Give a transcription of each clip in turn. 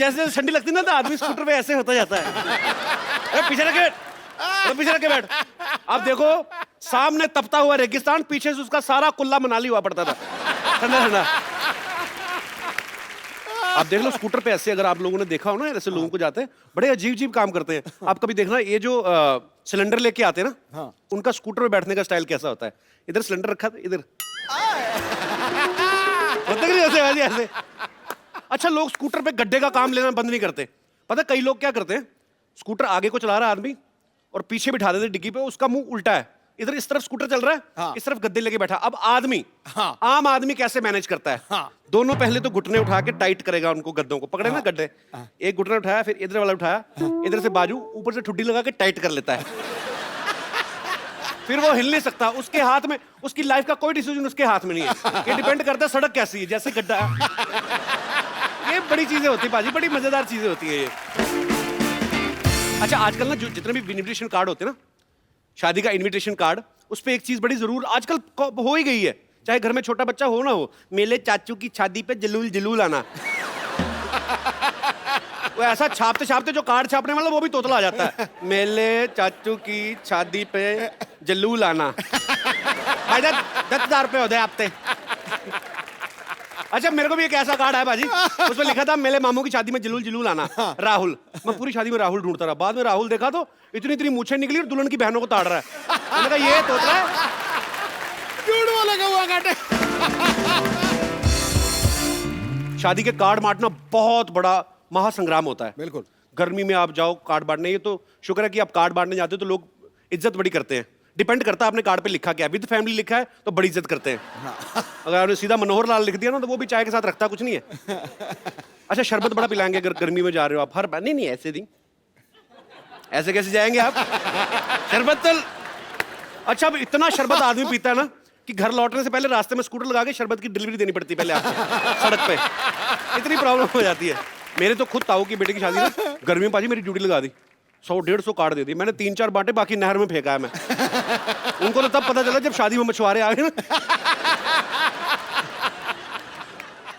जैसे जैसे ठंडी लगती ना तो आदमी स्कूटर पे ऐसे होता जाता है। पीछे रख के बैठ, पीछे रख के बैठ। अब देखो सामने तपता हुआ रेगिस्तान, पीछे से उसका सारा कुल्ला मनाली हुआ पड़ता था, ठंडा ठंडा। आप देख लो स्कूटर पे ऐसे, अगर आप लोगों ने देखा हो ना ऐसे लोगों को जाते हैं, बड़े अजीब अजीब काम करते हैं। आप कभी देखना ये जो सिलेंडर लेके आते हैं ना, उनका स्कूटर पे बैठने का स्टाइल कैसा होता है। इधर सिलेंडर रखा था, इधर होता नहीं ऐसे ऐसे। अच्छा, लोग स्कूटर पे गड्ढे का काम लेना बंद नहीं करते। पता है कई लोग क्या करते हैं, स्कूटर आगे को चला रहा है आदमी और पीछे बिठा देते डिग्गी पे, उसका मुंह उल्टा है, इधर इस तरफ स्कूटर चल रहा है, हाँ। इस तरफ गद्दे लेके बैठा। अब आदमी, हाँ। आम आदमी कैसे मैनेज करता है, हाँ। दोनों पहले तो घुटने उठा के टाइट करेगा उनको, गद्दों को पकड़े, हाँ। ना गड्ढे, हाँ। एक घुटना उठाया, फिर इधर वाला उठाया, हाँ। इधर से बाजू, ऊपर से ठुड्डी लगा के टाइट कर लेता है। फिर वो हिल नहीं सकता, उसके हाथ में, उसकी लाइफ का कोई डिसीजन उसके हाथ में नहीं है। ये डिपेंड करता है सड़क कैसी है, जैसे गड्ढा है। ये बड़ी चीजें होती है पाजी, बड़ी मजेदार चीजें होती है ये। अच्छा, आजकल ना जो जितने भी इन्विटेशन कार्ड होते हैं ना, शादी का इन्विटेशन कार्ड, उस पे एक चीज बड़ी जरूर आजकल हो ही गई है, चाहे घर में छोटा बच्चा हो ना हो, मेले चाचू की शादी पे जलूल जलूल आना। वो ऐसा छापते छापते जो कार्ड छापने वाला वो भी तोतला आ जाता है, मेले चाचू की शादी पे जलूल आना। भाई 10,000 रुपये होते हफ्ते। अच्छा, मेरे को भी एक ऐसा कार्ड है बाजी, उसमें लिखा था मेरे मामू की शादी में जलूल जलूल आना, राहुल। मैं पूरी शादी में राहुल ढूंढता रहा, बाद में राहुल देखा तो इतनी इतनी मूछें निकली और दुल्हन की बहनों को ताड़ रहा है। मैंने कहा ये तोतला है, झूठ लगा हुआ काटे। शादी के कार्ड बांटना बहुत बड़ा महासंग्राम होता है। बिल्कुल, गर्मी में आप जाओ कार्ड बांटने, ये तो शुक्र है कि आप कार्ड बांटने जाते हो तो लोग इज्जत बड़ी करते हैं। डिपेंड करता है आपने कार्ड पे लिखा क्या, विद फैमिली लिखा है तो बड़ी इज्जत करते हैं, हाँ। अगर आपने सीधा मनोहर लाल लिख दिया ना तो वो भी चाय के साथ रखता कुछ नहीं है। अच्छा, शरबत बड़ा पिलाएंगे अगर गर्मी में जा रहे हो आप, हर बार नहीं ऐसे नहीं, ऐसे कैसे जाएंगे आप, शरबत तो। अच्छा, अब इतना शरबत आदमी पीता है ना कि घर लौटने से पहले रास्ते में स्कूटर लगा के शरबत की डिलीवरी देनी पड़ती है पहले आपको सड़क पे, इतनी प्रॉब्लम हो जाती है। मेरे तो खुद ताऊ की बेटे की शादी ना, गर्मी में पाजी मेरी ड्यूटी लगा दी, 100-150 कार्ड दे दी मैंने, 3-4 बांटे, बाकी नहर में फेंका है मैं। उनको तो तब पता चला जब शादी में मछुआरे आ गए ना।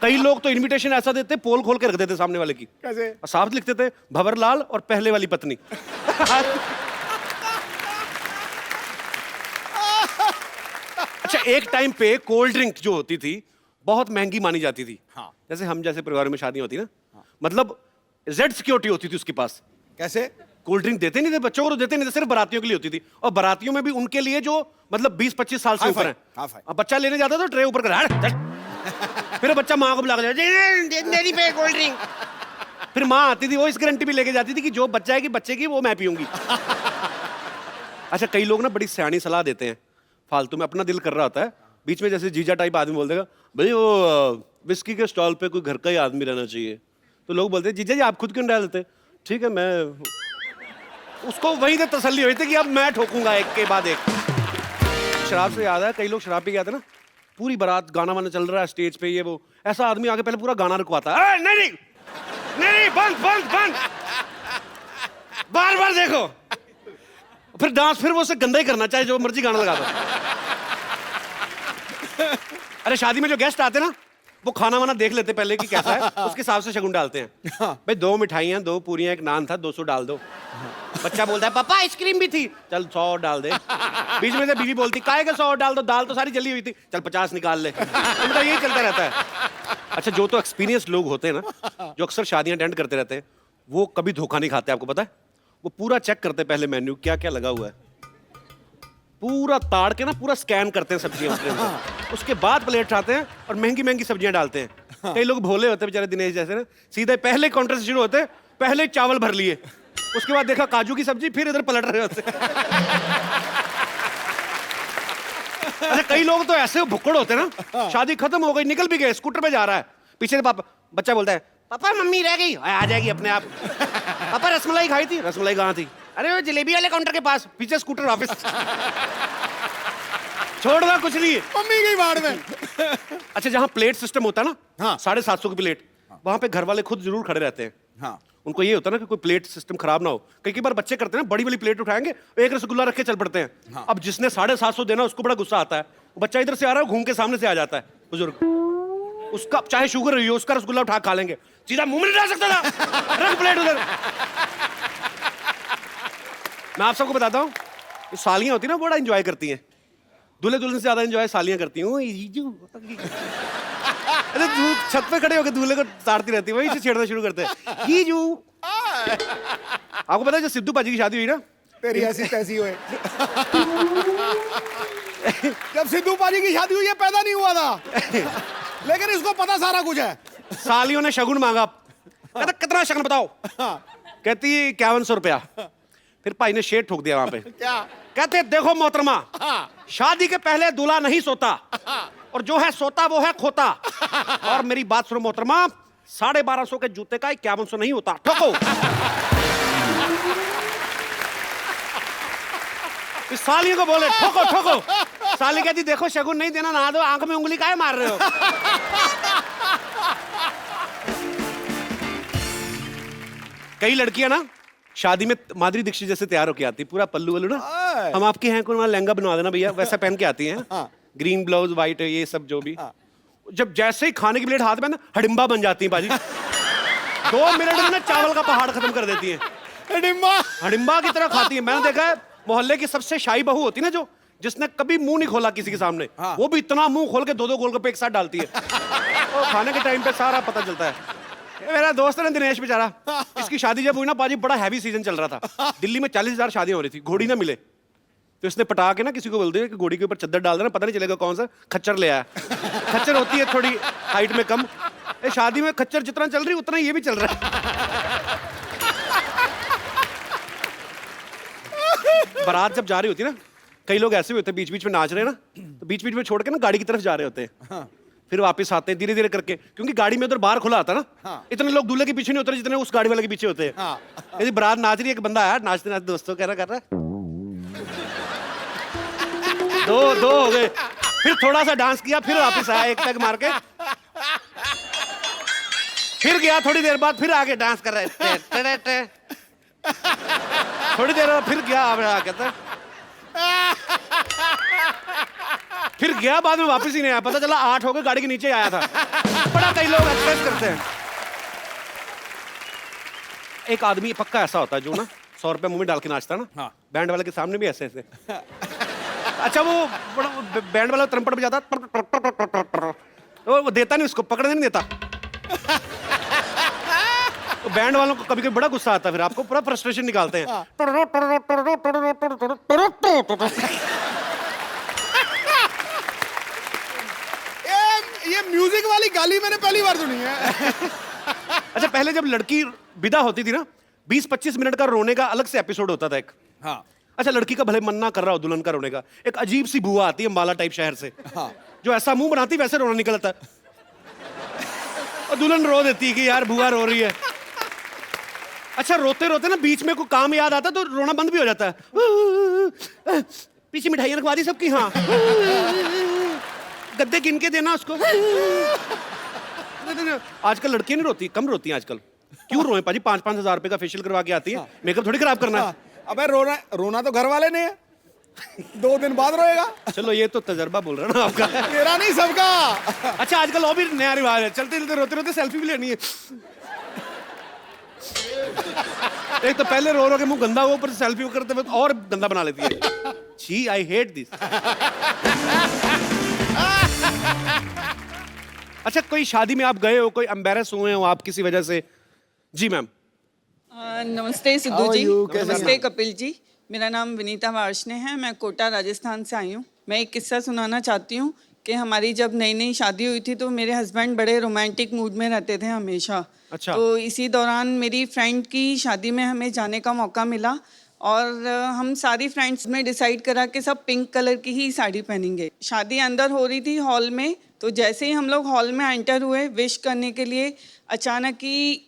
कई लोग तो इनविटेशन ऐसा देते, पोल खोल के रख देते सामने वाले की, कैसे साफ लिखते थे भंवरलाल और पहले वाली पत्नी। अच्छा, एक टाइम पे कोल्ड ड्रिंक जो होती थी बहुत महंगी मानी जाती थी, हाँ। जैसे हम जैसे परिवार में शादी होती ना, हाँ। मतलब जेड सिक्योरिटी होती थी उसके पास। कैसे? कोल्ड ड्रिंक देते नहीं थे बच्चों को, तो देते नहीं थे, सिर्फ बारातियों के लिए होती थी, और बारातियों में भी उनके लिए जो मतलब 20-25 साल से ऊपर है। अब बच्चा लेने जाता तो ट्रे ऊपर कर, फिर बच्चा माँ को बुला के कोल्ड ड्रिंक, फिर माँ आती थी, वो इस गारंटी भी लेके जाती थी कि जो बच्चा है कि बच्चे की वो मैं पीऊंगी। अच्छा, कई लोग ना बड़ी सियानी सलाह देते हैं, फालतू में अपना दिल कर रहा होता है, बीच में जैसे जीजा टाइप आदमी बोल देगा, भाई वो विस्की के स्टॉल पे कोई घर का ही आदमी रहना चाहिए, तो लोग बोलते हैं जीजा जी आप खुद क्यों डाल देते, ठीक है मैं, उसको वहीं से तसल्ली हुई थी कि अब मैं ठोकूंगा एक के बाद एक। शराब से याद है, कई लोग शराब पी गए थे ना, पूरी बारात गाना वाना चल रहा है स्टेज पे, ये वो, ऐसा आदमी आगे पहले पूरा गाना रुकवाता है, नहीं नहीं नहीं बंद बंद बंद, बार बार देखो, फिर डांस फिर वो उसे गंदा ही करना, चाहे जो मर्जी गाना लगा दो। अरे शादी में जो गेस्ट आते ना, वो खाना वाना देख लेते पहले कि कैसा है, उसके हिसाब से शगुन डालते हैं। भाई 2 मिठाइयाँ, 2 पूरियां, 1 नान था, 200 डाल दो। बच्चा बोलता है पापा आइसक्रीम भी थी, चल 100 डाल दे। बीच में से बीवी बोलती काहे का 100 डाल दो, दाल तो सारी जली हुई थी, चल 50 निकाल ले। उनका यही चलता रहता है। अच्छा, जो तो एक्सपीरियंस लोग होते हैं ना, जो अक्सर शादियां अटेंड करते रहते हैं, वो कभी धोखा नहीं खाते, आपको पता है। वो पूरा चेक करते हैं पहले मेन्यू, क्या क्या लगा हुआ है, पूरा ताड़ के ना पूरा स्कैन करते हैं सब्जियां, उसके बाद प्लेट उठाते हैं और महंगी महंगी सब्जियां डालते हैं। कई लोग भोले होते हैं बेचारे, दिनेश जैसे ना, सीधे पहले काउंटर से शुरू होते, पहले चावल भर लिए, उसके बाद देखा काजू की सब्जी, फिर इधर पलट रहे होते। अच्छा, कई लोग तो ऐसे भुक्कड़ होते हैं ना, शादी खत्म हो गई, निकल भी गए, स्कूटर पे जा रहा है, पीछे से पापा, बच्चा बोलता है पापा मम्मी रह गई, आ जाएगी अपने आप। पापा रसमलाई खाई थी, रसमलाई कहाँ थी, अरे वो जलेबी वाले काउंटर के पास, पीछे स्कूटर वापस। छोड़ दो, कुछ नहीं, मम्मी गई बाहर में। अच्छा, जहाँ प्लेट सिस्टम होता है ना, हाँ। 750 की प्लेट, वहां पे घर वाले खुद जरूर खड़े रहते हैं, हाँ। उनको ये होता है ना कि कोई प्लेट सिस्टम खराब ना हो। कई बार बच्चे करते हैं ना, बड़ी वाली प्लेट उठाएंगे, एक रसगुल्ला रख के चल पड़ते हैं, हाँ। अब जिसने 750 देना उसको बड़ा गुस्सा आता है, बच्चा इधर से आ रहा है, घूम के सामने से आ जाता है बुजुर्ग, उसका चाहे शुगर रही हो, उसका रसगुल्ला उठा खा लेंगे, सीधा मुंह में नहीं डाल सकता था, रख प्लेट उधर। मैं आप सबको बताता हूँ, सालियां होती ना बड़ा एंजॉय करती हैं, दूल्हे दुल्हन से ज्यादा एंजॉय सालियां करती हैं। अरे छत पे खड़े होकर दूल्हे को ताड़ती रहती है, वही से छेड़ना शुरू करते हैं। आपको पता है जब सिद्धू पाजी की शादी हुई ना, तेरी ऐसी तैसी हुए। जब सिद्धू पाजी की शादी हुई, ये पैदा नहीं हुआ था, लेकिन इसको पता सारा कुछ है। सालियों ने शगुन मांगा, कहता कितना शगुन बताओ। कहती 5100 रुपया। फिर भाई ने शेर ठोक दिया वहां पे। क्या कहते देखो मोहतरमा, शादी के पहले दूल्हा नहीं सोता, और जो है सोता वो है खोता। और मेरी बात सुनो मोहतरमा, 1250 के जूते का 5100 नहीं होता, ठोको। सालियों को बोले ठोको ठोको। साली कहती देखो शगुन नहीं देना ना दो, आंख में उंगली काहे मार रहे हो। कई लड़कियां ना शादी में माधुरी दीक्षित जैसे तैयार होके आती, पूरा पल्लू वल्लू ना, हम आपके हैं कौन, लहंगा बनवा देना भैया, वैसा पहन के आती हैं। ग्रीन ब्लाउज व्हाइट ये सब जो भी। जब जैसे ही खाने की प्लेट हाथ में ना, हडिम्बा बन जाती है बाजी। 2 मिनट में ना चावल का पहाड़ खत्म कर देती है। हडिम्बा की तरह खाती है। मैंने देखा है मोहल्ले की सबसे शाही बहू होती है ना, जो जिसने कभी मुंह नहीं खोला किसी के सामने, वो भी इतना मुंह खोल के 2-2 गोलगप्पे एक साथ डालती है। और खाने के टाइम पे सारा पता चलता है। मेरा दोस्त है ना दिनेश बेचारा, इसकी शादी जब हुई ना पाजी, बड़ा हैवी सीजन चल रहा था, दिल्ली में 40,000 शादियां हो रही थी, घोड़ी ना मिले, तो इसने पटा के ना किसी को बोल दिया कि घोड़ी के ऊपर चद्दर डाल देना, पता नहीं चलेगा कौन सा खच्चर ले आया। खच्चर होती है थोड़ी हाइट में कम, शादी में खच्चर जितना चल रही उतना ये भी चल रहा है। बारात जब जा रही होती ना, कई लोग ऐसे भी होते हैं बीच बीच में नाच रहे हैं ना, तो बीच बीच में छोड़ के ना गाड़ी की तरफ जा रहे होते हैं। फिर वापस आते हैं धीरे धीरे करके, क्योंकि गाड़ी में उधर बाहर खुला आता ना। इतने लोग दूल्हे के पीछे नहीं उतरे जितने उस गाड़ी वाले के पीछे होते हैं। यदि बारात नाच रही है, एक बंदा आया नाचते नाचते दोस्तों कह रहा कर रहा है, 2 हो गए, फिर थोड़ा सा डांस किया, फिर वापस आया एक पैग मार के, फिर गया, थोड़ी देर बाद फिर आके डांस कर रहा है, थोड़ी देर बाद फिर गया, कहता फिर गया, बाद में वापस ही नहीं आया, पता चला 8 हो गए, गाड़ी के नीचे आया था। बड़ा कई लोग एक्सप्रेस करते हैं। एक आदमी पक्का ऐसा होता है जो ना 100 रुपए मुंह में डाल के नाचता ना, बैंड वाले के सामने भी ऐसे ऐसे। अच्छा वो बड़ा बैंड वाला ट्रम्पट बजाता, वो देता नहीं, उसको पकड़ने नहीं देता। तो बैंड वालों को कभी कभी बड़ा गुस्सा आता है, फिर आपको पूरा फ्रस्ट्रेशन निकालते हैं। ये म्यूजिक वाली गाली मैंने पहली बार सुनी है। अच्छा पहले जब लड़की विदा होती थी ना, 20-25 मिनट का रोने का अलग से एपिसोड होता था एक। अच्छा लड़की का भले मन ना कर रहा हो दुल्हन का रोने का, एक अजीब सी बुआ आती है अंबाला टाइप शहर से, जो ऐसा मुंह बनाती वैसे रोना निकलता है, और दुल्हन रो देती है कि यार बुआ रो रही है। अच्छा रोते रोते ना बीच में कोई काम याद आता तो रोना बंद भी हो जाता है। पीछे मिठाइयाँ रखवा दी सबकी, हाँ गद्दे गिन के देना उसको। आजकल लड़कियां नहीं रोती, कम रोती हैं आजकल। क्यों रोए पाजी, 5-5 हजार रुपए का फेशियल करवा के आती है, मेकअप थोड़ी खराब करना है। अबे रोना तो घर वाले ने है, 2 दिन बाद रोएगा। चलो ये तो तजर्बा बोल रहा ना आपका, तेरा नहीं सबका। अच्छा आजकल और भी नया रिवाज है, चलते चलते रोते रोते सेल्फी भी लेनी है। एक तो पहले रो रो के मुंह गंदा हुआ, ऊपर सेल्फी करते वक्त और गंदा बना लेती है। छी आई हेट दिस। अच्छा कोई शादी में आप गए हो, कोई एम्बैरेस हुए हो आप किसी वजह से? जी मैम। नमस्ते सिद्धू जी, नमस्ते कपिल जी, मेरा नाम विनीता वार्ष्णेय है, मैं कोटा राजस्थान से आई हूँ। मैं एक किस्सा सुनाना चाहती हूँ कि हमारी जब नई नई शादी हुई थी तो मेरे हस्बैंड बड़े रोमांटिक मूड में रहते थे हमेशा। अच्छा। तो इसी दौरान मेरी फ्रेंड की शादी में हमें जाने का मौका मिला और हम सारी फ्रेंड्स ने डिसाइड करा कि सब पिंक कलर की ही साड़ी पहनेंगे। शादी अंदर हो रही थी हॉल में, तो जैसे ही हम लोग हॉल में एंटर हुए विश करने के लिए, अचानक ही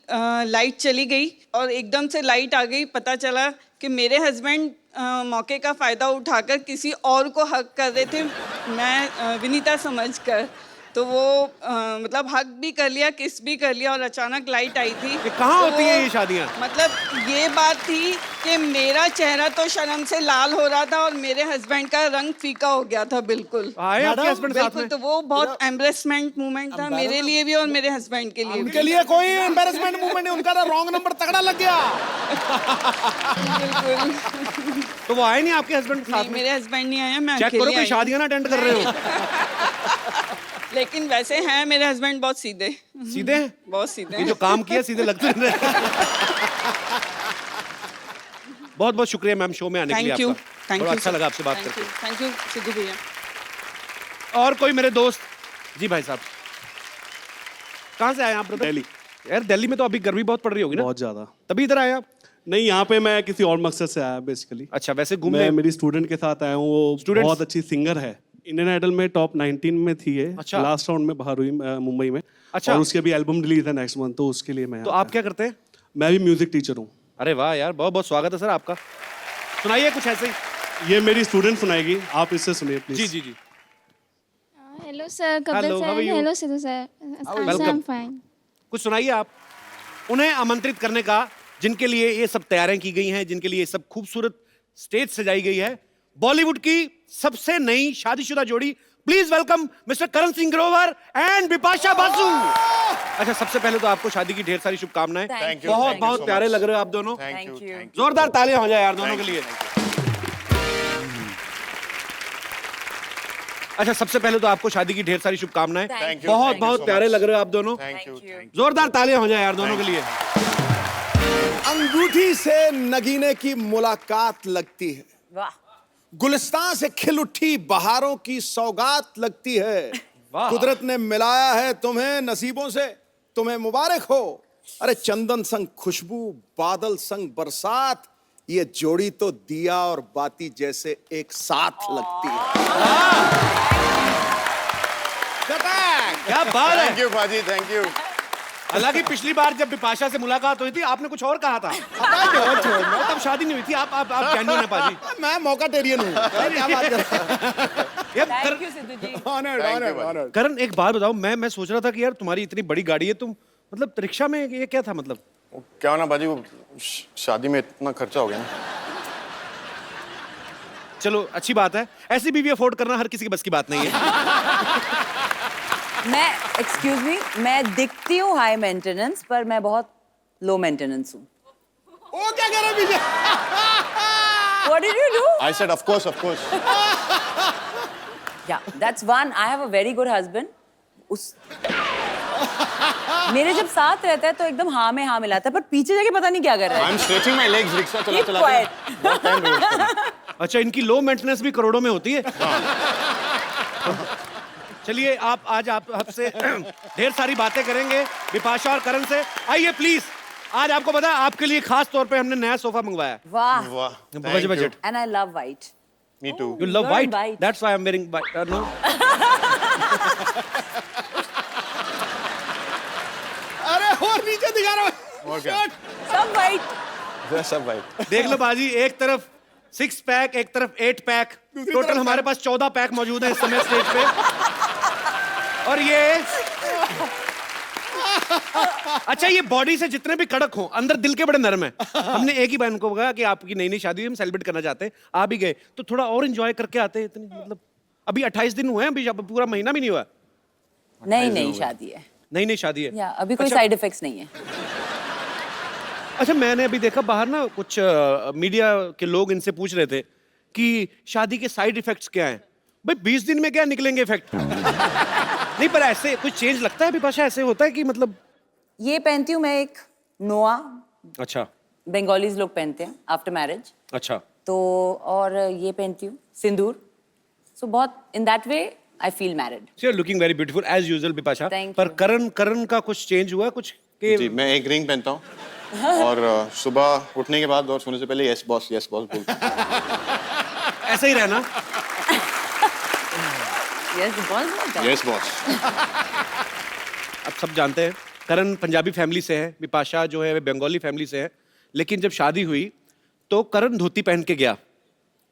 लाइट चली गई और एकदम से लाइट आ गई। पता चला कि मेरे हस्बैंड मौके का फ़ायदा उठाकर किसी और को हक कर रहे थे, मैं विनीता समझकर। तो वो मतलब हक भी कर लिया, किस भी कर लिया, और अचानक लाइट आई थी। ये कहाँ तो होती है वो- ये शादियाँ? मतलब ये बात थी कि मेरा चेहरा तो शर्म से लाल हो रहा था और मेरे हस्बैंड का रंग फीका हो गया था बिल्कुल। आए आपके हस्बैंड साथ बिल्कुल, में? तो वो बहुत एम्बरेसमेंट मूवमेंट था मेरे लिए भी और मेरे हस्बैंड के लिए उनके भी। लिए कोई एम्बेरसमेंट मूवमेंट नहीं, उनका तो रॉन्ग नंबर तगड़ा लग गया। बिल्कुल। तो वो आए नहीं आपके हस्बैंड साथ नहीं, में? मेरे हस्बैंड नहीं आए, मैं चेक करो अकेली कोई आई हूँ। शादियां ना अटेंड कर रहे हो। लेकिन वैसे हैं मेरे हस्बैंड बहुत सीधे। सीधे हैं? बहुत सीधे ये हैं। जो काम किया सीधे लगते रहे। बहुत बहुत शुक्रिया मैम शो में आने के लिए थैंक यू, आपका। थैंक बड़ा यू अच्छा लगा आपसे बात करके। थैंक यू सिद्धू भैया। और कोई मेरे दोस्त? जी भाई साहब, कहाँ से आए आप ब्रदर? दिल्ली। यार दिल्ली में तो अभी गर्मी बहुत पड़ रही होगी ना? बहुत ज्यादा। तभी इधर आए आप? नहीं, यहाँ पे मैं किसी और मकसद से आया बेसिकली। अच्छा, वैसे घूमने? मैं मेरी स्टूडेंट के साथ आया हूँ, वो Students? बहुत अच्छी सिंगर है। इंडियन आइडल में टॉप 19 में थी ये। अच्छा। लास्ट राउंड में बाहर हुई मुंबई में। अच्छा। और उसकी अभी एल्बम रिलीज है नेक्स्ट मंथ, तो उसके लिए मैं तो यहाँ आप पे क्या करते हैं? आया। मैं भी म्यूजिक टीचर हूँ। अरे वाह यार, बहुत बहुत स्वागत है सर आपका। सुनाइए कुछ ऐसे ही। ये मेरी स्टूडेंट सुनाएगी, आप इससे सुनिए प्लीज। जी जी जी। Hello sir, Kapil Hello, sir. how are you? Hello Sidhu sir. Welcome. I'm fine. कुछ सुनाइए आप। उन्हें आमंत्रित करने का जिनके लिए ये सब तैयारियां की गई हैं, जिनके लिए ये सब खूबसूरत स्टेज सजाई गई है, बॉलीवुड की सबसे नई शादीशुदा जोड़ी, please welcome mister Karan Singh Grover and Bipasha Basu. अच्छा, सबसे पहले तो आपको शादी की ढेर सारी शुभकामनाएं। Thank you, बहुत thank you बहुत so प्यारे much. लग रहे हो आप दोनों। Thank you. जोरदार तालियां हो जाए यार दोनों के लिए। अच्छा, सबसे पहले तो आपको शादी की ढेर सारी शुभकामनाएं। Thank you, बहुत thank you बहुत so प्यारे much. लग रहे हो आप दोनों। Thank you. जोरदार तालियां हो जाए यार दोनों के लिए। अंगूठी से नगीने की मुलाकात लगती है, वाह, गुलिस्तान से खिल उठी बहारों की सौगात लगती है। वाह। कुदरत ने मिलाया है तुम्हें नसीबों से, तुम्हें मुबारक हो। अरे चंदन संग खुशबू, बादल संग बरसात, ये जोड़ी तो दिया और बाती जैसे एक साथ लगती है। क्या बात है। Thank you, Paji. Thank you. हालांकि पिछली बार जब बिपाशा से मुलाकात हुई थी आपने कुछ और कहा था। तब शादी नहीं हुई थी। आप जेन्युइन है पाजी। मैं मौकाटेरियन हूँ। क्या बात कर रहे हैं? यार Thank you, Sidhu ji. Honored, Thank you, honored, Paji. honored. करण, एक बात बताओ, मैं सोच रहा था कि यार तुम्हारी इतनी बड़ी गाड़ी है, तुम मतलब रिक्शा में ये क्या था मतलब? क्या होना बाजी, वो शादी में इतना खर्चा हो गया ना। चलो अच्छी बात है, ऐसी बीवी अफोर्ड करना हर किसी की बस की बात नहीं है। मैं एक्सक्यूज मी, मैं दिखती हूँ हाई मेंटेनेंस पर मैं बहुत लो मेंटेनेंस हूँ। वो क्या कर रहे हैं पीछे? What did you do? I said of course, of course. Yeah, that's one. I have a very good husband. उस मेरे जब साथ रहता है तो एकदम हाँ में हाँ मिलाता है, पर पीछे जाके पता नहीं क्या कर रहा है। I'm stretching my legs, rickshaw चला Keep चला quiet. के बहुत टाइम वेस्ट कर। अच्छा, इनकी लो मेंटेनेंस भी करोड़ों में होती है। चलिए आप आपसे ढेर सारी बातें करेंगे बिपाशा और करण से। आइए प्लीज, आज आपको पता है आपके लिए खास तौर पे हमने नया सोफा मंगवाया। वाह। वाह, budget thank you. Budget. And I love white. Me too. You love You're white. white. That's why I'm wearing white. No. अरे और नीचे दिखा रहा हूँ। और क्या? सब white. सब भाई। देख लो बाजी, एक तरफ 6 पैक, एक तरफ 8 पैक, टोटल तरफ हमारे पास 14 पैक मौजूद है इस समय स्टेज पे। और ये अच्छा, ये बॉडी से जितने भी कड़क हो, अंदर दिल के बड़े नरम है। हमने एक ही बहन को कहा कि आपकी नई नई शादी हुई, हम सेलिब्रेट करना चाहते हैं, आ भी गए तो थोड़ा और एंजॉय करके आते हैं। इतनी मतलब अभी 28 दिन हुए हैं, अभी पूरा महीना भी नहीं हुआ। नई नई शादी है। नई नई शादी है। या अभी कोई अच्छा। साइड इफेक्ट्स नहीं है। अच्छा, मैंने अभी देखा बाहर ना कुछ मीडिया के लोग इनसे पूछ रहे थे कि शादी के साइड इफेक्ट्स क्या हैं। भाई 20 दिन में क्या निकलेंगे इफेक्ट? नहीं, पर ऐसे कुछ चेंज लगता है बिपाशा? ऐसे होता है कि मतलब? ये पहनती हूँ मैं एक नोआ, अच्छा बंगालीज लोग पहनते हैं आफ्टर मैरिज। अच्छा। तो और ये पहनती हूँ सिंदूर। सो बहुत in that way I feel married. You are looking very beautiful as usual Bipasha. Thank पर you. करण का कुछ चेंज हुआ कुछ कि? जी, मैं एक रिंग पहनता हूँ और सुबह उठने के बाद और सोने से पहले यस बॉस बोलता हूँ। ऐसे ही रहना। Yes boss. अब सब जानते हैं करण पंजाबी फैमिली से है, बिपाशा जो है वो बंगाली फैमिली से है, लेकिन जब शादी हुई तो करण धोती पहन के गया।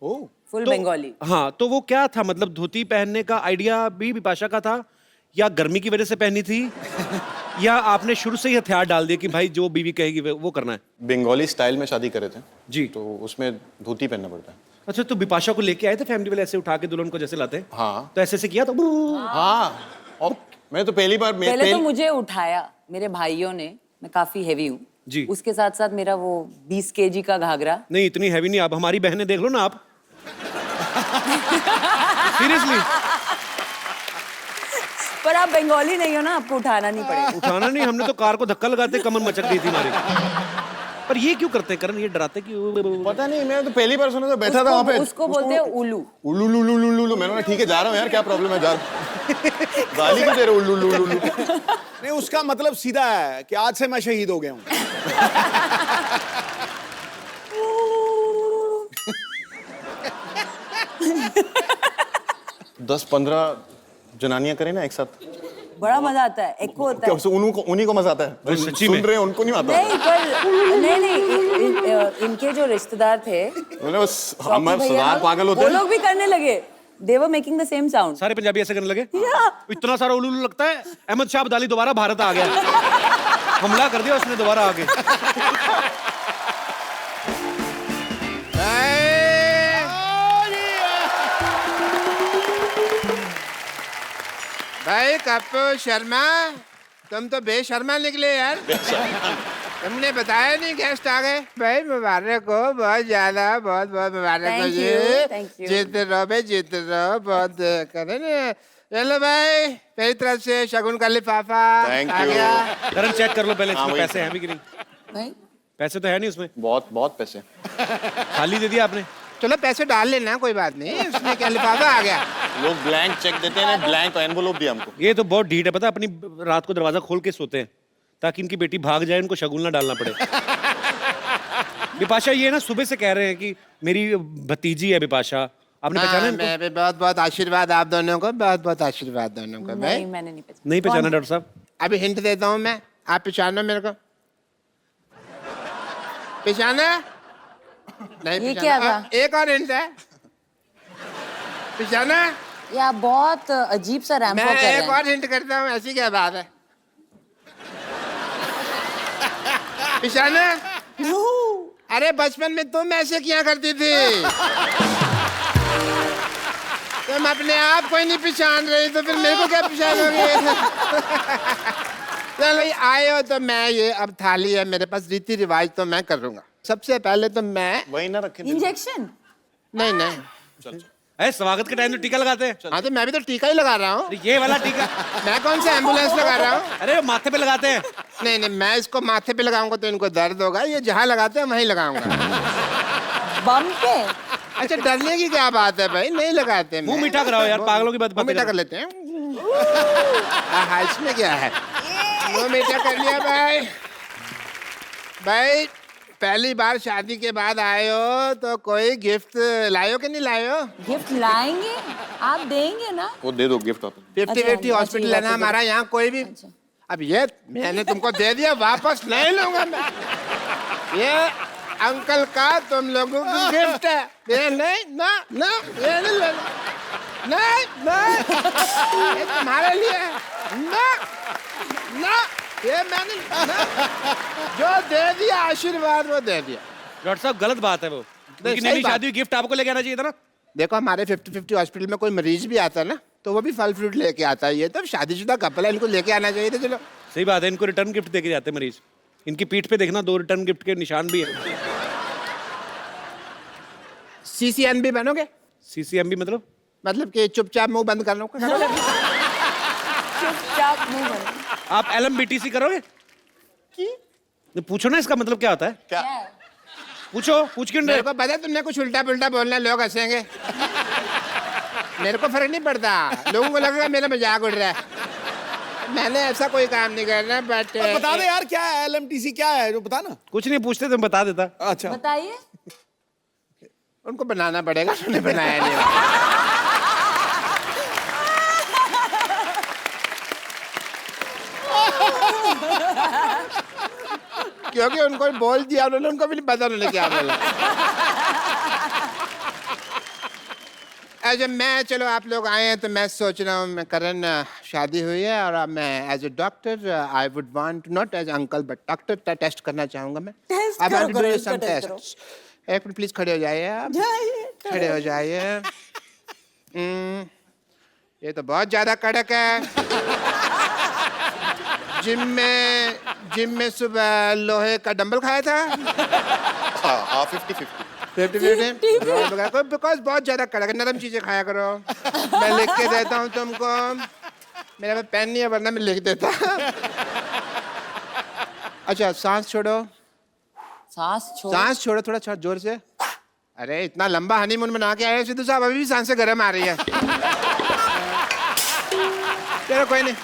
फुल तो बंगाली। हाँ, तो वो क्या था मतलब, धोती पहनने का आइडिया भी बिपाशा का था या गर्मी की वजह से पहनी थी या आपने शुरू से ही हथियार डाल दिया कि भाई जो बीवी कहेगी वो करना है? बंगाली स्टाइल में शादी करे थे जी। तो उसमें धोती पहनना पड़ता है। अच्छा, तो बिपाशा को लेके आए थे फैमिली वाले ऐसे उठा के दुल्हन को जैसे लाते हैं? हाँ। तो ऐसे किया तो हाँ, और मैं तो पहली बार पहले तो मुझे उठाया मेरे भाइयों ने, मैं काफी हेवी हूँ जी। उसके साथ साथ मेरा वो 20 केजी का घाघरा। नहीं, इतनी हैवी नहीं आप, हमारी बहनें देख लो ना आप। सीरियसली। पर आप बंगाली नहीं हो ना, आपको उठाना नहीं पड़ेगा। उठाना नहीं, हमने तो कार को धक्का लगाते कमर मचक गई थी हमारी। पर ये क्यों करते हैं करण, ये डराते क्यों? पता नहीं, मैं तो पहली बार सुना था, बैठा था वहाँ पे। उसको बोलते हैं उल्लू। उल्लू लू लू लू लू लू। मैंने बोला ठीक है जा रहा हूँ यार, क्या प्रॉब्लम है, जा गाली क्यों दे रहे हो उल्लू लू लू लू? नहीं, उसका मतलब सीधा है कि आज से मैं शहीद हो गया हूँ। 10-15 जनानियां करें ना एक साथ, बड़ा मजा आता है, एको होता क्या है। उन्हीं को मजा आता है, जो सच्ची सुन में? रहे हैं उनको नहीं आता। नहीं पर नहीं, इनके जो रिश्तेदार थे मैंने बस चौकी हमारे भैया सरदार लोग, पागल होते वो हैं। लोग भी करने लगे। They were making the same sound. सारे पंजाबी ऐसे करने लगे? Yeah. इतना सारा उल्लू लगता है अहमद शाह अब्दाली दोबारा भारत आ गया, हमला कर दिया उसने दोबारा आके। भाई कपूर शर्मा, तुम तो बेशर्मा निकले यार। तुमने बताया नहीं गेस्ट आ गए। भाई मुबारक हो, बहुत ज्यादा, बहुत बहुत मुबारक हो Thank ji. you, thank you. जीते रहो भाई, जीते रहो, बहुत करे ना। चलो भाई, मेरी तरफ से शगुन का लिफाफा Thank आ you. गया। करण चेक कर लो पहले हाँ, इसमें वही। पैसे हैं भी कि नहीं। भाई पैसे तो है नहीं उसमें, बहुत बहुत पैसे। खाली दे दिया आपने। चलो पैसे डाल लेना, कोई बात नहीं, उसमें क्या लिफाफा आ गया। लोग ब्लैंक चेक देते हैं ना, ब्लैंक एनवलप दिया हमको। ये तो बहुत ढीठ है, पता है, अपनी रात को दरवाजा खोल के सोते हैं ताकि इनकी बेटी भाग जाए, इनको शगुन ना डालना पड़े। बिपाशा ये ना सुबह से कह रहे हैं कि मेरी भतीजी है बिपाशा, आपने पहचाना इनको? मैं भी बहुत बहुत आशीर्वाद आप दोनों को, बहुत बहुत आशीर्वाद दोनों को। भाई नहीं, मैंने नहीं पहचाना। नहीं पहचाना डॉक्टर साहब? अभी हिंट देता हूँ मैं, आप पहचानो मेरे को। पहचाना? नहीं ये पहचाना। क्या था? एक और हिंट है, पहचाना? ये आप बहुत अजीब सा रैंप मैं वॉक कर रहे एक हैं। और हिंट करता हूँ, ऐसी क्या बात है? पहचाना? अरे बचपन में तुम ऐसे क्या करती थी? तुम अपने आप को ही नहीं पहचान रही, तो फिर मेरे को क्या पहचानोगे? चलो भाई आए हो तो मैं, ये अब थाली है मेरे पास, रीति रिवाज तो मैं करूंगा। सबसे पहले तो मैं, वही ना रखे। इंजेक्शन? नहीं नहीं, अरे स्वागत के टाइम तो टीका लगाते हैं। हाँ तो मैं भी तो टीका ही लगा रहा हूँ। ये वाला टीका? मैं कौन सा एम्बुलेंस लगा रहा हूँ? अरे वो माथे पे लगाते हैं। नहीं नहीं, मैं इसको माथे पे लगाऊंगा तो इनको दर्द होगा, ये जहाँ लगाते हैं वहीं लगाऊंगा। बम पे? अच्छा डरने की क्या बात है भाई, नहीं लगाते। मुंह मीठा कराओ यार, पागलों की बात मुंह मीठा कर लेते हैं। हाँ इसमें क्या है, मुंह मीठा कर लिया भाई। भाई पहली बार शादी के बाद आए हो तो कोई गिफ्ट लायो कि नहीं लायो? गिफ्ट लाएंगे, आप देंगे ना? वो दे दो गिफ्ट आप। 50-50 अच्छी हॉस्पिटल बात है ना है। हमारा, यहाँ कोई भी। अब ये मैंने तुमको दे दिया, वापस नहीं लूंगा मैं। ये अंकल का तुम लोगों को गिफ्ट है, ये नहीं ना ना, ये नहीं लेना, नहीं नहीं, ये तुम्हारे लिए है, ना ना, ये मैंने ना, जो दे दिया आशीर्वाद वो दे दिया। डॉक्टर साहब गलत बात है वो, क्योंकि सही नई बात। शादी हुई, गिफ्ट आपको लेके आना चाहिए था ना। देखो हमारे 50-50 हॉस्पिटल में कोई मरीज भी आता है ना, तो वो भी फल फ्रूट लेके आता है। ये तो शादीशुदा कपल है, इनको लेके आना चाहिए था। चलो सही बात है, इनको रिटर्न गिफ्ट देके जाते हैं मरीज। इनकी पीठ पे देखना 2 रिटर्न गिफ्ट के निशान भी है। CCNB बनोगे? सीसीएमबी मतलब कि चुपचाप मुंह बंद कर लो। चुपचाप नहीं बनो। आप LMBTC करोगे? तो पूछो ना इसका मतलब क्या होता है। क्या है? पूछो, पूछ क्यों मेरे रहे? को पता है तुमने कुछ उल्टा पुल्टा बोलना, लोग हंसेंगे। मेरे को फर्क नहीं पड़ता, लोगों को लगेगा मेरा मजाक उड़ रहा है। मैंने ऐसा कोई काम नहीं करना, बट बता दे यार क्या है LMTC, क्या है जो बता ना। कुछ नहीं पूछते तो मैं बता देता। अच्छा बताइए। उनको बनाना पड़ेगा, उन्होंने बनाया नहीं। क्योंकि उनको बोल दिया उन्होंने, उनको भी नहीं पता उन्होंने क्या बोला। अच्छा मैं, चलो आप लोग आए हैं तो मैं सोच रहा हूँ मैं करण शादी हुई है और अब मैं as a doctor I would want not as uncle but doctor test करना चाहूंगा मैं। टेस्ट आई वांट टू करो, डू इसका सम टेस्ट करो। टेस्ट। एक मिनट प्लीज खड़े हो जाइए आप। खड़े हो जाइए। ये तो बहुत ज्यादा कड़क है। जिम में सुबह लोहे का डंबल खाया था। हाँ 50-50। 50-50 बिकॉज बहुत ज्यादा कड़क है। नरम चीजें खाया करो। मैं लिख के देता हूँ तुमको। मेरे पास पेन नहीं है वरना मैं लिख देता। अच्छा सांस छोड़ो। सांस छोड़ो थोड़ा जोर से। अरे इतना लंबा हनीमून मना के आए सिद्धू साहब, अभी भी सांसें गर्म आ रही है। चलो कोई नहीं।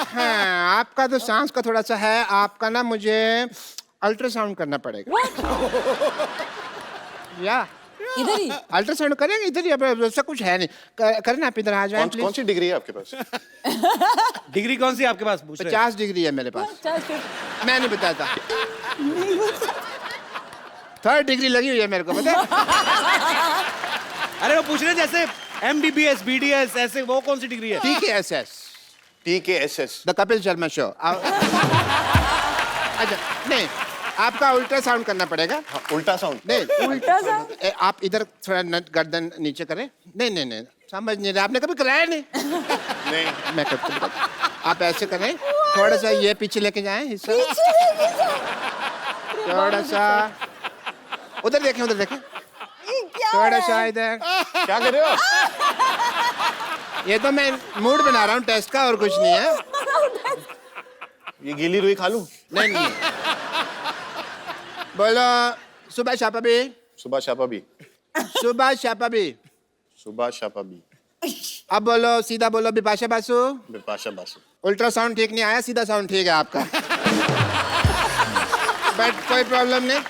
हाँ, आपका तो सांस का थोड़ा सा है। आपका ना मुझे अल्ट्रासाउंड करना पड़ेगा। या इधर ही अल्ट्रासाउंड करेंगे इधर ही। अब ऐसा कुछ है नहीं। करें ना आप इधर आ जाएं कौन सी डिग्री है आपके पास? डिग्री कौन सी है आपके पास? पूछ रहे हैं। 50 डिग्री है मेरे पास। मैं नहीं बताता। 3rd डिग्री लगी हुई है मेरे को, पता है? अरे वो पूछ रहे हैं जैसे MBBS, BDS ऐसे, वो कौन सी डिग्री है? TKSS। The Kapil Sharma show. अच्छा नहीं, आपका अल्ट्रासाउंड करना पड़ेगा। हाँ, उल्टा साउंड। नहीं उल्टा सा। आप इधर थोड़ा गर्दन नीचे करें। नहीं समझ नहीं रहे। आपने कभी कराया नहीं? नहीं। मैं करता हूँ। आप ऐसे करें, थोड़ा सा ये पीछे लेके जाएं हिस्सा। थोड़ा सा उधर देखें। थोड़ा सा इधर। क्या कर रहे हो? ये तो मैं मूड बना रहा हूँ टेस्ट का, और कुछ नहीं है। ये गीली रुई खा लूं? नहीं। बोलो सुबह शापा भी। सुबह शापा भी। सुबह शापा भी। अब बोलो, सीधा बोलो, बिपाशा बासु। बिपाशा बासु। अल्ट्रासाउंड ठीक नहीं आया, सीधा साउंड ठीक है आपका। बट कोई प्रॉब्लम नहीं।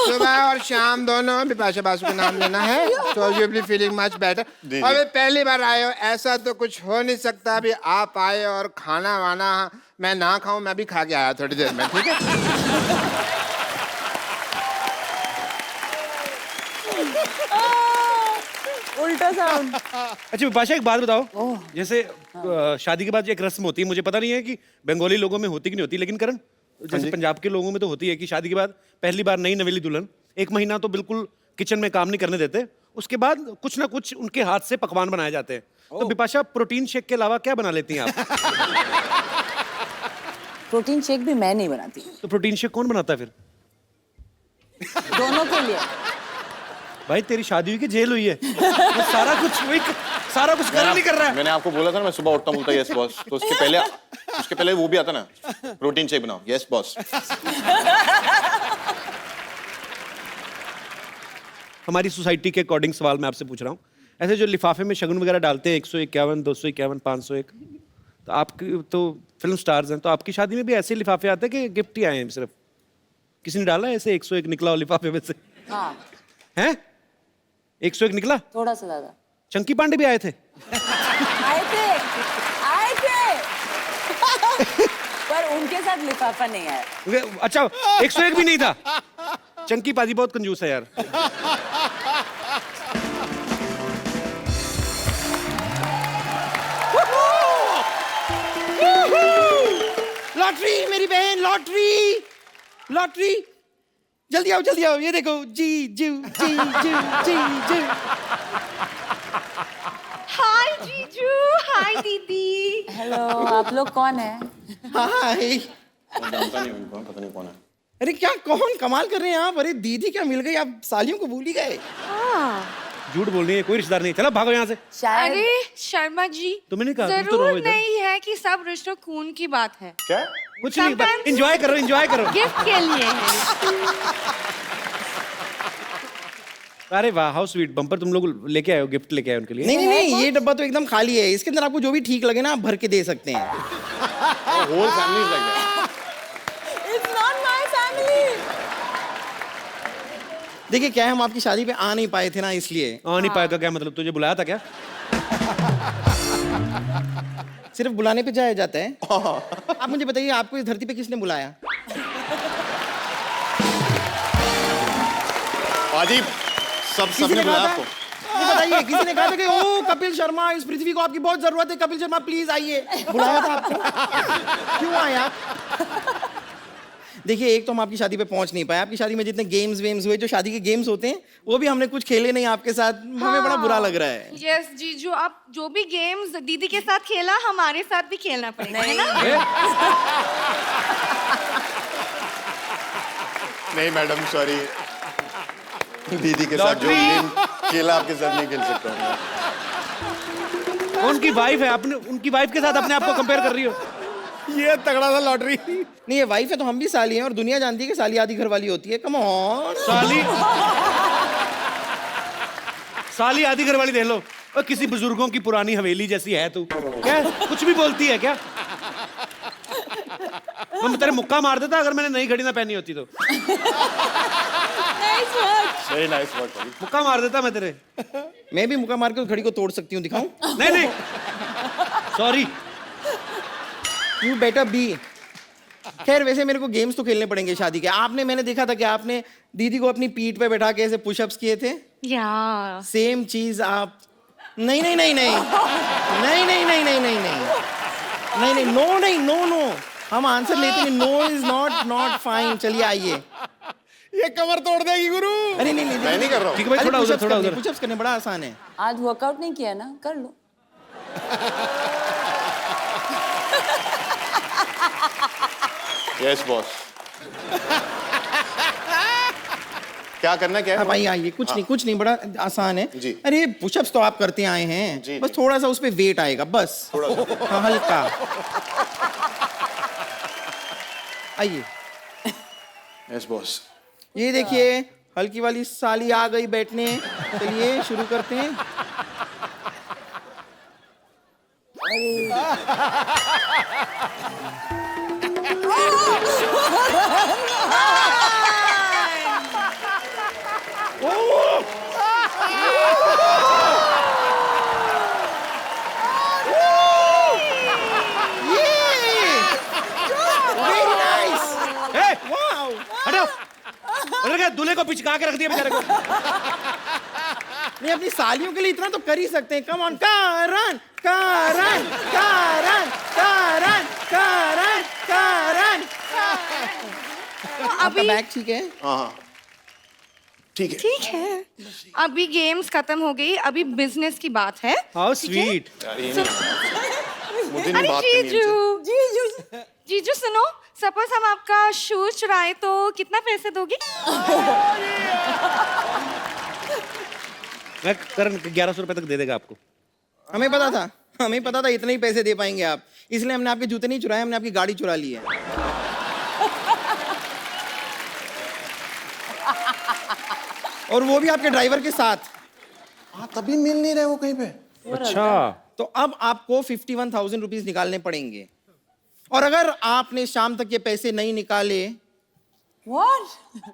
सुबह और शाम दोनों बिपाशा बासु का नाम लेना है, तो you will be feeling much better. अभी पहली बार आए हो, ऐसा तो कुछ हो नहीं सकता। अभी आप आए और खाना वाना मैं ना खाऊं, मैं भी खा के आया थोड़ी देर में, ठीक है? उल्टा साउंड। अच्छा विपाशा एक बात बताओ, जैसे शादी के बाद एक रस्म होती है, मुझे पता नहीं है कि बंगाली लोगों में होती कि नहीं होती, लेकिन करण जैसे पंजाब के लोगों में तो होती है कि शादी के बाद पहली बार नई नवेली दुल्हन 1 महीना तो बिल्कुल किचन में काम नहीं करने देते। उसके बाद कुछ ना कुछ उनके हाथ से पकवान बनाए जाते हैं। तो विपाशा प्रोटीन शेक के अलावा क्या बना लेती हैं आप? प्रोटीन शेक भी मैं नहीं बनाती। तो प्रोटीन शेक कौन बनाता है फिर? दोनों के लिए। भाई तेरी शादी हुई कि जेल हुई है? वो सारा कुछ कर नहीं कर रहा है। मैंने आपको बोला था ना मैं सुबह उठता बोलता यस बॉस, तो उसके पहले वो भी आता ना, प्रोटीन शेक बनाओ, यस बॉस। हमारी सोसाइटी के अकॉर्डिंग सवाल मैं आपसे पूछ रहा हूँ, ऐसे जो लिफाफे में शगुन वगैरह डालते हैं 151, 251, 501, तो आपकी तो फिल्म स्टार्स हैं, तो आपकी शादी में भी ऐसे लिफाफे आते हैं कि गिफ्ट ही आए हैं सिर्फ? किसी ने डाला है ऐसे 101 निकला हो लिफाफे में से? हाँ। हैं? 101 निकला? थोड़ा सा ज्यादा। चंकी पांडे भी आए थे? आए थे पर उनके साथ लिफाफा नहीं आया। अच्छा 101 भी नहीं था? चंकी पाजी बहुत कंजूस है यार। लॉटरी मेरी बहन, लॉटरी जल्दी आओ, ये देखो जी जू। हाय जीजू, हाय दीदी। हेलो, आप लोग कौन है? हाय। जानता नहीं उनको, पता नहीं कौन है। अरे क्या कौन कमाल कर रहे हैं आप? अरे दीदी क्या मिल गई, आप सालियों को भूल ही गए। झूठ बोल रही है, कोई रिश्तेदार नहीं। चलो भागो यहाँ से। शायद। अरे शर्मा जी, तुमने नहीं कहा? तुम तो जरूर रहो इधर। नहीं है कि सब रिश्तों खून की बात है। क्या? कुछ नहीं, Sometimes- एंजॉय करो। गिफ्ट के लिए है। अरे वाह, हाउ स्वीट। बम्पर तुम लोग लेके आए हो, गिफ्ट लेके आए उनके लिए? नहीं, ये डब्बा तो एकदम खाली है। इसके अंदर आपको जो भी ठीक लगे ना, आप भर के दे सकते हैं। Whole family is like that. It's not my family. देखिए क्या है, हम आपकी शादी पे आ नहीं पाए थे ना, इसलिए। आ नहीं पाया का क्या मतलब? तुझे बुलाया था क्या? सिर्फ बुलाने पे जाया जाता है। आप मुझे बताइए, आपको इस धरती पे किसने बुलाया? पाजी सबने बुलाया आपको? ये बताइए, किसी ने कहा था कि ओ कपिल शर्मा, इस पृथ्वी को आपकी बहुत जरूरत है, कपिल शर्मा प्लीज आइए? बुलाया था आपको? क्यों आए आप? देखिए, एक तो हम आपकी शादी पे पहुंच नहीं पाए। आपकी शादी में जितने गेम्स वेम्स हुए, जो शादी के गेम्स होते हैं, वो भी हमने कुछ खेले नहीं आपके साथ। हमें बड़ा बुरा लग रहा है। यस जीजू, आप जो भी गेम्स दीदी के साथ खेला, हमारे साथ भी खेलना पड़ेगा, है ना? नहीं मैडम, सॉरी, दीदी के साथ जो गेम खेला आपके साथ नहीं खेल सकता हूँ। उनकी वाइफ है, अपने उनकी वाइफ के साथ अपने आप को कंपेयर कर रही हो। ये तगड़ा सा लॉटरी। नहीं, ये वाइफ है तो हम भी साली हैं, और दुनिया जानती है कि साली आधी घर वाली होती है। Come on. साली आधी घर वाली देख लो। और किसी बुजुर्गों की पुरानी हवेली जैसी है तू। क्या कुछ भी बोलती है क्या? मैं तेरे मुक्का मार देता अगर मैंने नई घड़ी ना पहनी होती तो। सही, नाइस वर्क। मुक्का मार देता मैं तेरे। मैं भी मुक्का मार के उस घड़ी को तोड़ सकती हूँ, दिखाऊं? नहीं नहीं, सॉरी। You better be. खैर, वैसे मेरे को गेम्स तो खेलने पड़ेंगे शादी के। मैंने देखा था कि आपने दीदी को अपनी पीठ पे बैठा के ऐसे पुशअप्स किए थे। या सेम चीज आप। नहीं नहीं नहीं नहीं नहीं नहीं नहीं नहीं नहीं नहीं नहीं, नो नहीं, नो नो, हम आंसर लेते हैं। No is not fine. चलिए आइए। ये कमर तोड़ देगी गुरु। अरे नहीं नहीं, मैं नहीं कर रहा हूँ। ठीक है भाई, थोड़ा उधर, थोड़ा उधर। पुशअप्स करने बड़ा आसान है। आज वर्कआउट नहीं किया ना, कर लो। Yes boss. क्या करना क्या है? हाँ भाई आइए। कुछ नहीं, बड़ा आसान है जी। अरे पुशअप्स तो आप करते आए हैं जी, बस जी। थोड़ा सा उस पे वेट आएगा, बस थोड़ा सा। हाँ, हल्का। आइए। Yes boss. ये देखिए, हल्की वाली साली आ गई बैठने। चलिए शुरू करते हैं। Very nice. वाओ। हटो। अरे क्या दूल्हे को पिचका के रख दिया बेचारे को। नहीं, अपनी सालियों के लिए इतना तो कर ही सकते हैं। Come on. कारण कारण कारण कारण कारण कारण। आपका बैग ठीक है? हाँ हाँ, ठीक है। ठीक है, अभी गेम्स खत्म हो गई, अभी बिजनेस की बात है। How sweet. यार, ये नहीं, मुझे नहीं अरे बात करनी है इनसे। जीजू सुनो, सपोज हम आपका शूज चुराए तो कितना पैसे दोगी? मैं करण 1100 रुपए तक दे देगा आपको। हमें पता था इतने ही पैसे दे पाएंगे आप, इसलिए हमने आपके जूते नहीं चुराए, हमने आपकी गाड़ी चुरा ली है। और वो भी आपके ड्राइवर के साथ। हाँ, तभी मिल नहीं रहे वो कहीं पे। अच्छा। तो अब आपको 51,000 रुपीज निकालने पड़ेंगे, और अगर आपने शाम तक ये पैसे नहीं निकाले What?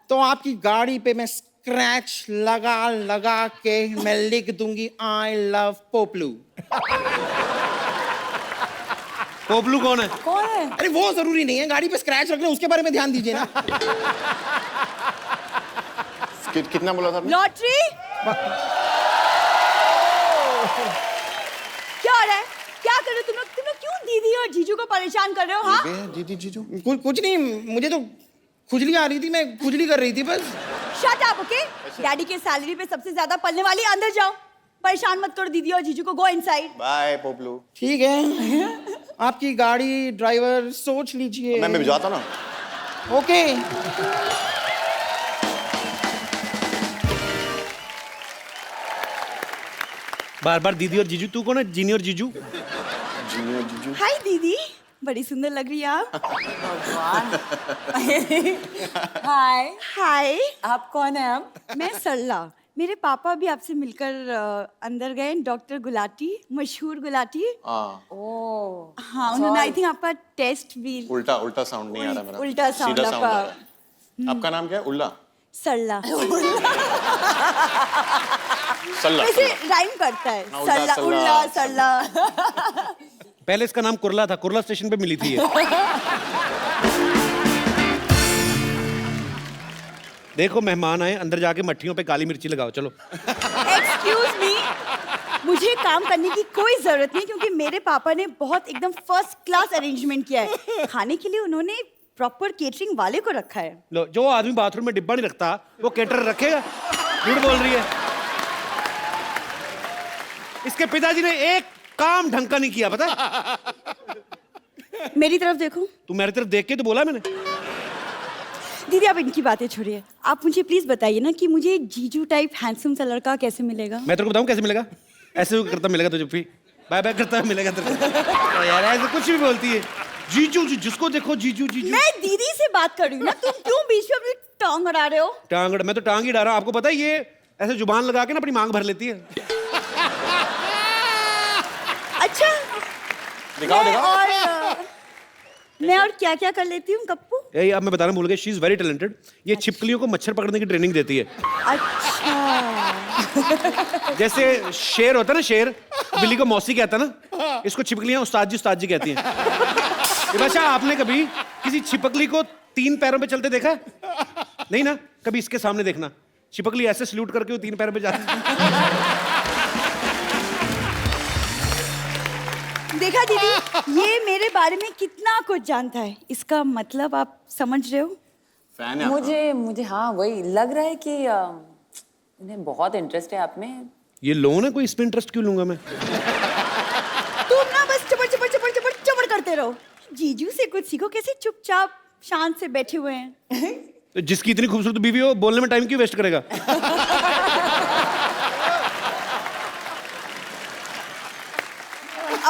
तो आपकी गाड़ी पे मैं स्क्रैच लगा लगा के मैं लिख दूंगी आई लव पोपलू। पोपलू कौन है? कौन है? अरे वो जरूरी नहीं है, गाड़ी पे स्क्रैच रख रहे हैं उसके बारे में ध्यान दीजिए ना। कितना बोला था आपने? लॉटरी? क्या हो रहा है? क्या कर रहे हो तुम लोग क्यों दीदी और जीजू को परेशान कर रहे हो? हाँ, दीदी जीजू। कुछ नहीं, मुझे तो खुजली आ रही थी, मैं खुजली कर रही थी बस। Shut up, okay? डैडी के सैलरी पे सबसे ज्यादा पलने वाली, अंदर जाओ। परेशान मत करो दीदी और जीजू को, गो इनसाइड। बाय पोपलू। ठीक है, आपकी गाड़ी ड्राइवर सोच लीजिए। मैं भिजवाता ना। ओके। बार बार दीदी और जीजू। तू कौन है? जीनियर जीजू? जीनियर जीजू। हाय दीदी, बड़ी सुंदर लग रही है आप। हाय। हाय, आप कौन है? आप? मैं सरला। मेरे पापा भी आपसे मिलकर अंदर गए, डॉक्टर गुलाटी, मशहूर गुलाटी। हाँ, ओह हाँ, उन्होंने आई थिंक आपका टेस्ट भी। उल्टा साउंड नहीं आ रहा मेरा। उल्टा साउंड सीधा sound आ रहा आपका। है। आपका नाम क्या है? उल्ला? सरला। सल्ला। वैसे राइम करता है। हाँ, उल्टा, सरला, सल्ला। उल्ला, सरला। पहले इसका नाम कुरला था, कुरला स्टेशन पे मिली थी ये। देखो मेहमान आए, अंदर जाके मट्ठियों पे काली मिर्ची लगाओ, चलो। एक्सक्यूज मी, मुझे काम करने की कोई जरूरत नहीं क्योंकि मेरे पापा ने बहुत एकदम फर्स्ट क्लास अरेंजमेंट किया है। खाने के लिए उन्होंने प्रॉपर केटरिंग वाले को रखा है। लो, जो आदमी बाथरूम में डिब्बा नहीं रखता वो केटर रखेगा? झूठ बोल रही है। इसके पिताजी ने एक काम ढंग का नहीं किया, पता है? मेरी तरफ देखो। तू मेरी तरफ देख के तो बोला मैंने। दीदी आप इनकी बातें छोड़िए, आप मुझे प्लीज बताइए ना कि मुझे जीजू टाइप हैंडसम सा लड़का कैसे मिलेगा? मैं तेरे को बताऊं कैसे मिलेगा? ऐसे करता मिलेगा तुझे, फिर बाय बाय करता मिलेगा तेरे को। यार ऐसे कुछ भी बोलती है। जीजू जी, जिसको देखो जीजू जीजू। मैं दीदी से बात कर रही हूँ ना, तुम क्यों बीच में अपनी टांग अड़ा रहे हो? टांग? मैं तो टांग ही डाल रहा हूं। आपको पता है ये ऐसे जुबान लगा के ना अपनी मांग भर लेती है। अच्छा, दिखाओ दिखाओ। मैं और क्या क्या कर लेती हूँ कप्पू? यही अब मैं बताना भूल गया, शी इज वेरी टैलेंटेड। ये छिपकलियों को मच्छर पकड़ने की ट्रेनिंग देती है। अच्छा। जैसे शेर होता है ना, शेर बिल्ली को मौसी कहता है ना, इसको छिपकलियां उस्ताद जी कहती हैं। विभाषा, आपने कभी किसी छिपकली को 3 पैरों पे चलते देखा? नहीं ना? कभी इसके सामने देखना, छिपकली ऐसे सल्यूट करके वो 3 पैरों पे जाती है। देखा दीदी, ये मेरे बारे में कितना कुछ जानता है। इसका मतलब आप समझ रहे हो? फैन है मुझे हाँ वही लग रहा है कि इन्हें बहुत इंटरेस्ट है आप में। ये लोन है कोई, इसमें इंटरेस्ट क्यों लूंगा मैं? तुम ना बस चपड़ चपड़ चपड़ चपड़ चपड़ करते रहो। जीजू से कुछ सीखो, कैसे चुपचाप शांत से बैठे हुए हैं। तो जिसकी इतनी खूबसूरत बीवी हो, बोलने में टाइम क्यों वेस्ट करेगा?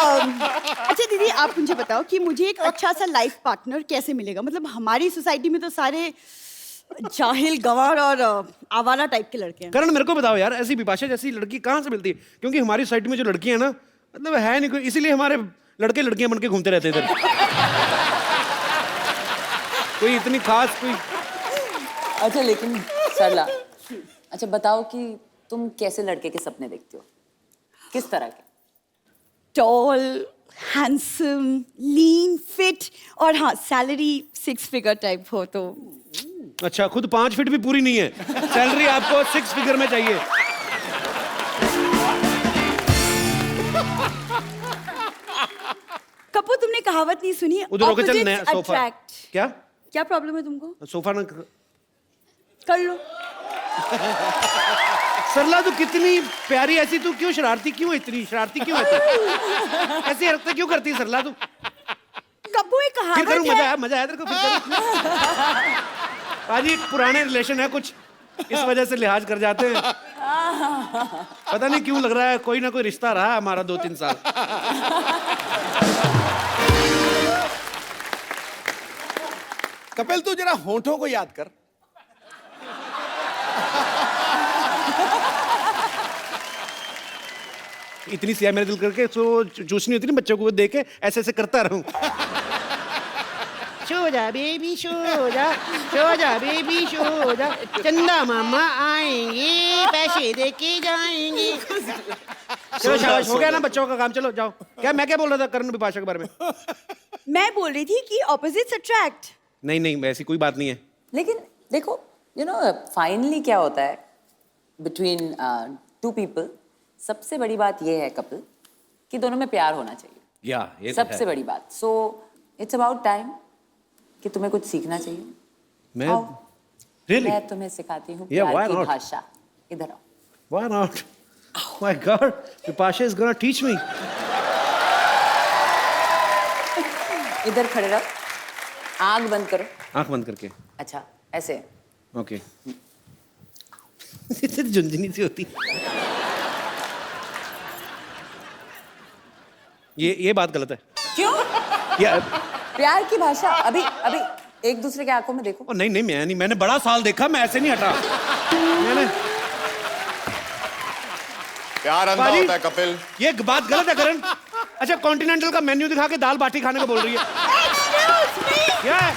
अच्छा दीदी, आप मुझे बताओ कि मुझे एक अच्छा सा लाइफ पार्टनर कैसे मिलेगा? मतलब हमारी सोसाइटी में तो सारे जाहिल, गंवार और आवारा टाइप के लड़के हैं। करण, मेरे को बताओ यार, ऐसी विपाशा जैसी लड़की कहाँ से मिलती है? क्योंकि हमारी सोसाइटी में जो लड़कियां हैं ना, मतलब है नहीं कोई, इसीलिए हमारे लड़के लड़कियां बन के घूमते रहते हैं इधर। कोई इतनी खास कोई। अच्छा लेकिन सरला, अच्छा बताओ कि तुम कैसे लड़के के सपने देखते हो, किस तरह के? टॉल, हैंडसम, लीन, फिट और हाँ सैलरी 6 फिगर टाइप हो तो। अच्छा, खुद 5 फीट भी पूरी नहीं है, सैलरी आपको 6 फिगर में चाहिए। कपूर, तुमने कहावत नहीं सुनी? उधर होके चल, नया Opposites सोफा। attract। क्या क्या प्रॉब्लम है तुमको? सोफा ना कर लो। सरला, तू कितनी प्यारी, ऐसी तू क्यों शरारती क्यों है? इतनी शरारती क्यों है तू? ऐसी हरकतें क्यों करती है सरला तू? कपूर, एक फिर करूं? कहावत है। मजा आया तेरे को? फिर करूं? पाजी, पुराने रिलेशन है कुछ, इस वजह से लिहाज कर जाते हैं। पता नहीं क्यों लग रहा है कोई ना कोई रिश्ता रहा है हमारा 2-3 साल। कपिल, तू जरा होठों को याद कर। इतनी सिया मेरे दिल करके तो चूसनी होती ना बच्चों को, देख के ऐसे ऐसे करता रहूं। सो जा बेबी, सो जा बेबी, सो जा, चंदा मामा आएंगे, पैसे दे के जाएंगे। चलो शाबाश, हो गया ना बच्चों का काम, चलो जाओ। क्या मैं क्या बोल रहा था करण विपाशा के बारे में? मैं बोल रही थी कि ऑपोजिट्स अट्रैक्ट। नहीं, ऐसी कोई बात नहीं है। लेकिन देखो, यू नो फाइनली क्या होता है बिटवीन 2 पीपल, सबसे बड़ी बात ये है कपिल कि दोनों में प्यार होना चाहिए। या ये सबसे बड़ी बात। सो इट्स अबाउट टाइम कि तुम्हें कुछ सीखना चाहिए। मैं आओ, रियली मैं तुम्हें सिखाती हूँ Yeah, प्यार why की not? भाषा। इधर आओ। Why not? My God, Vipasha is gonna teach me. इधर खड़े रहो, आंख बंद करो। आंख बंद करके। अच्छा ऐसे। ओके। इससे झुंझुनी सी होती। ये बात गलत है। क्यों? या प्यार की भाषा अभी एक दूसरे के आंखों में देखो। ओ, नहीं, मैंने बड़ा साल देखा, मैं ऐसे नहीं हटा। मैंने प्यार अंधा पाजी, होता है कपिल। ये बात गलत है करण। अच्छा, कॉन्टिनेंटल का मेन्यू दिखा के दाल बाटी खाने को बोल रही है। क्या है?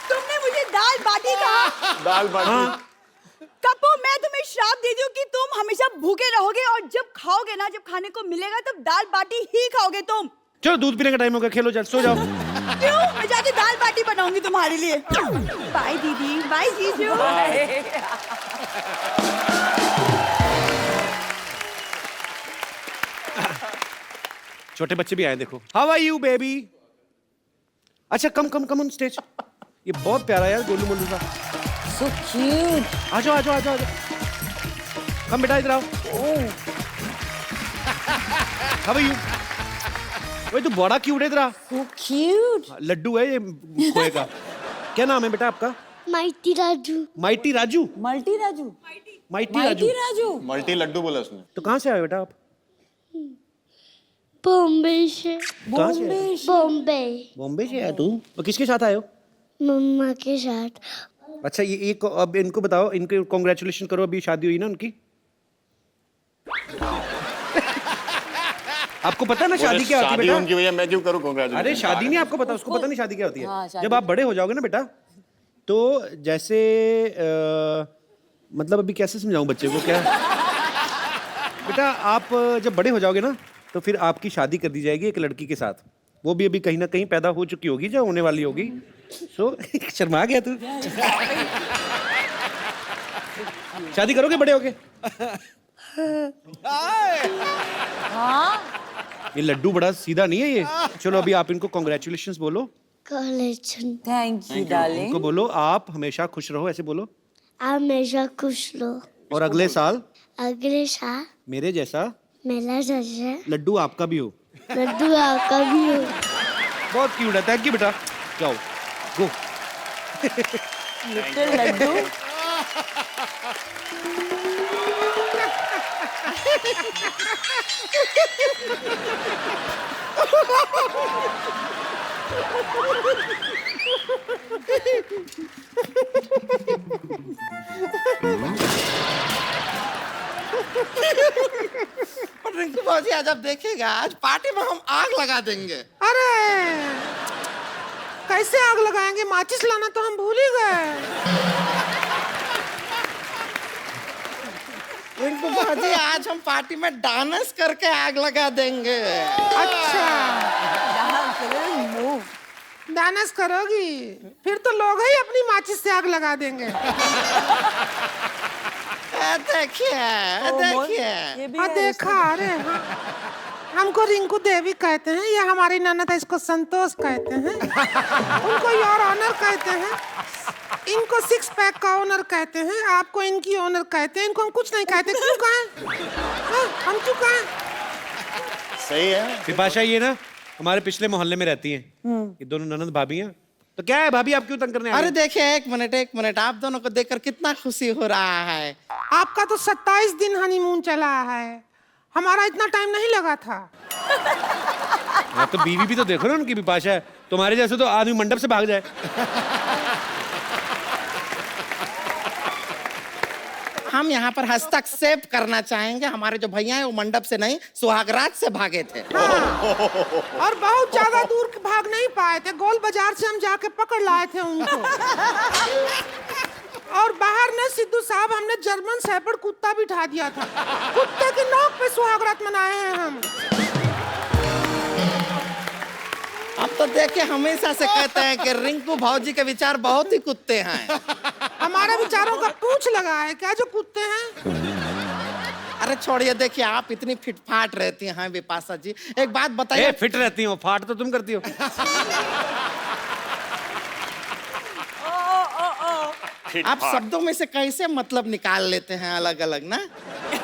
तुमने मुझे दाल बाटी कहा? दाल बाटी। हाँ। कपो, मैं तुम्हें श्राप देती हूँ कि तुम हमेशा भूखे रहोगे और जब खाओगे ना, जब खाने को मिलेगा तब दाल बाटी ही खाओगे तुम। चलो दूध पीने का टाइम हो गया, खेलो, चल सो जाओ। क्यों? मैं जाके दाल बाटी बनाऊंगी तुम्हारे लिए। बाय दीदी, बाय जीजू। छोटे बच्चे भी आए देखो। How are you baby? अच्छा कम ऑन स्टेज। ये बहुत प्यारा यार गोलू मोलू का। So cute. आ जाओ आ जाओ आ जाओ। कम बेटा इधर आओ। How are you? वही तो बड़ा क्यूट है इधर आ। So cute. लड्डू है ये खोए का। क्या नाम है बेटा आपका? Mighty Raju. Mighty Raju. Multi Raju. Mighty Raju. Mighty Raju. Multi लड्डू बोला उसने। तो कहाँ से आए बेटा आप? बॉम्बे से। कहाँ से आए? बॉम्बे। बॉम्बे से आया तू? तो किसके साथ आए हो? मम्मा के साथ। अच्छा ये अब इनको बताओ, इनके कॉन्ग्रेचुलेशन करो, अभी शादी हुई ना उनकी। आपको पता है ना शादी क्या होती है शादी बेटा? उनकी भैया, मैं क्यों करूं कांग्रेचुलेशन? अरे शादी नहीं आपको पता, उसको पता नहीं शादी क्या होती है। हाँ, शादी। जब आप बड़े हो जाओगे ना बेटा, तो जैसे मतलब अभी कैसे समझाऊं बच्चे को क्या? बेटा आप जब बड़े हो जाओगे ना, तो फिर आपकी शादी कर दी जाएगी एक लड़की के साथ। वो भी अभी कहीं ना कहीं पैदा हो चुकी होगी, जो होने वाली होगी। सो शर्मा गया तू। शादी करोगे बड़े होके? हाँ। ये लड्डू बड़ा सीधा नहीं है ये। चलो अभी आप इनको कॉन्ग्रेचुलेशंस बोलो। कॉलेज। Thank you darling. इनको बोलो आप हमेशा खुश रहो, ऐसे बोलो। हमेशा खुश लो। और अगले साल अगले साल मेरे जैसा मेला जैसे लड्डू आपका भी हो। लड्डू आपका भी हो। बहुत क्यूट है। थैंक यू बेटा। जाओ गो। लिटिल लड्डू। रिंकू बाजी आज आप देखिएगा, आज पार्टी में हम आग लगा देंगे। अरे कैसे आग लगाएंगे? माचिस लाना तो हम भूल ही गए। रिंकू बाजी आज हम पार्टी में डांस करके आग लगा देंगे। अच्छा डांस करोगी? फिर तो लोग ही अपनी माचिस से आग लगा देंगे। देखिए ये भी हाँ है देखा। अरे हाँ। हमको रिंकू देवी कहते हैं, ये हमारी ननद है, इसको संतोष कहते हैं, उनको योर ऑनर कहते हैं, इनको सिक्स पैक का ओनर कहते हैं, आपको इनकी ओनर कहते हैं, इनको हम कुछ नहीं कहते। क्यों कहें? हाँ, हम क्यों कहें? सही है। विपाशा ये ना हमारे पिछले मोहल्ले में रहती हैं। ये दोनों ननद भाभी हैं। तो क्या है भाभी, आप क्यों तंग करने आ अरे रही हैं? देखिए एक मिनट, आप दोनों को देखकर कितना खुशी हो रहा है। आपका तो 27 दिन हनीमून चला है, हमारा इतना टाइम नहीं लगा था। हाँ तो बीवी भी तो देखो ना उनकी। विपाशा है तुम्हारे जैसे तो आदमी मंडप से भाग जाए। हम यहाँ पर हस्तक्षेप करना चाहेंगे, हमारे जो भैया हैं वो मंडप से नहीं सुहागरात से भागे थे। और बहुत ज्यादा दूर भाग नहीं पाए थे, गोल बाजार से हम जाके पकड़ लाए थे उनको। और बाहर ने सिद्धू साहब हमने जर्मन शेफर्ड कुत्ता बिठा दिया था, कुत्ते की नोक पे सुहागरात मनाए हैं हम। अब तो देखिए हमेशा से कहते हैं कि रिंकू भौजी के विचार बहुत ही कुत्ते हैं। हमारे विचारों का पूछ लगा है क्या जो कुत्ते हैं? अरे छोड़िए, देखिए आप इतनी फिटफाट रहती हैं विपाशा जी, एक बात बताइए। फिट रहती हो, फाट तो तुम करती हो। आप शब्दों में से कैसे मतलब निकाल लेते हैं अलग अलग ना?